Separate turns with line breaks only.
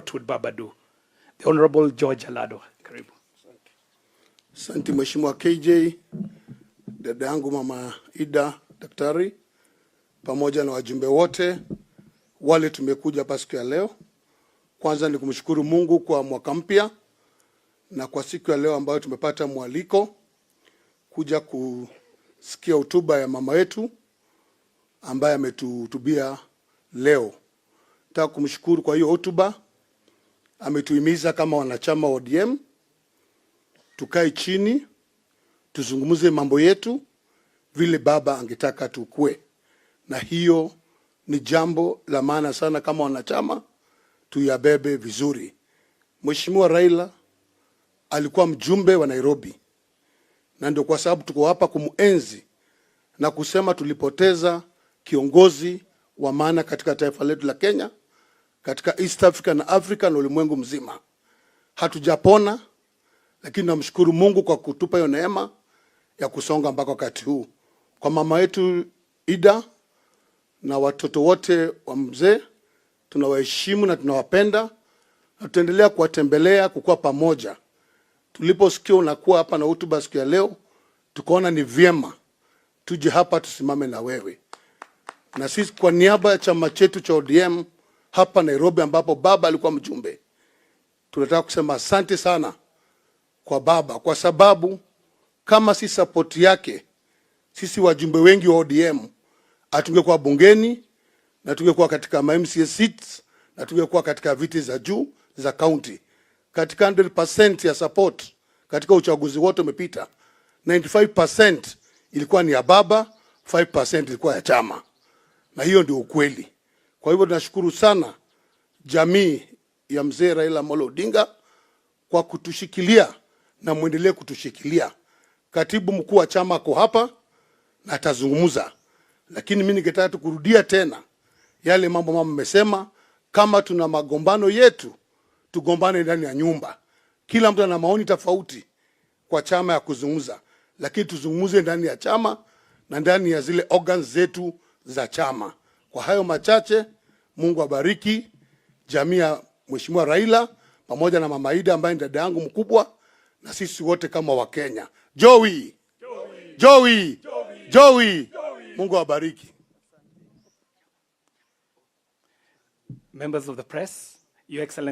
what would Baba do? The Honorable George Alado. Karibu.
Asante Mheshimiwa KJ, dada yangu Mama Ida, daktari, pamoja na wajumbe wote wale tumekuja hapa siku ya leo. Kwanza ni kumshukuru Mungu kwa mwaka mpya na kwa siku ya leo ambayo tumepata mwaliko kuja kusikia hotuba ya mama yetu ambaye ametuhutubia leo. Nataka kumshukuru kwa hiyo hotuba. Ametuhimiza kama wanachama wa ODM tukae chini tuzungumze mambo yetu vile baba angetaka tukue, na hiyo ni jambo la maana sana. Kama wanachama tuyabebe vizuri. Mheshimiwa Raila alikuwa mjumbe wa Nairobi, na ndio kwa sababu tuko hapa kumuenzi na kusema tulipoteza kiongozi wa maana katika taifa letu la Kenya, katika East Africa na Africa na ulimwengu mzima. Hatujapona, lakini namshukuru Mungu kwa kutupa hiyo neema ya kusonga mpaka wakati huu. Kwa mama yetu Ida na watoto wote wa mzee, tunawaheshimu na tunawapenda, na tutaendelea kuwatembelea, kukua pamoja. Tuliposikia unakuwa hapa na hotuba siku ya leo, tukaona ni vyema tuje hapa tusimame na wewe. Na sisi kwa niaba ya chama chetu cha ODM hapa Nairobi ambapo baba alikuwa mjumbe, tunataka kusema asante sana kwa baba, kwa sababu kama si support yake sisi wajumbe wengi wa ODM atungekuwa bungeni na tungekuwa katika MCA seats na tungekuwa katika viti za juu za county. Katika 100% ya support katika uchaguzi wote umepita, 95% ilikuwa ni ya baba, 5% ilikuwa ya chama, na hiyo ndio ukweli. Kwa hivyo tunashukuru sana jamii ya mzee Raila Amolo Odinga kwa kutushikilia na muendelee kutushikilia. Katibu mkuu wa chama ako hapa na atazungumza, lakini mimi ningetaka tukurudia tena yale mambo mama mmesema. Kama tuna magombano yetu tugombane ndani ya nyumba. Kila mtu ana maoni tofauti kwa chama ya kuzungumza, lakini tuzungumze ndani ya chama na ndani ya zile organs zetu za chama. Kwa hayo machache, Mungu abariki jamii ya Mheshimiwa Raila pamoja na Mama Ida ambaye ni dada yangu mkubwa, na sisi wote kama Wakenya. Joey. Mungu abariki.
Members of the press, Your Excellency.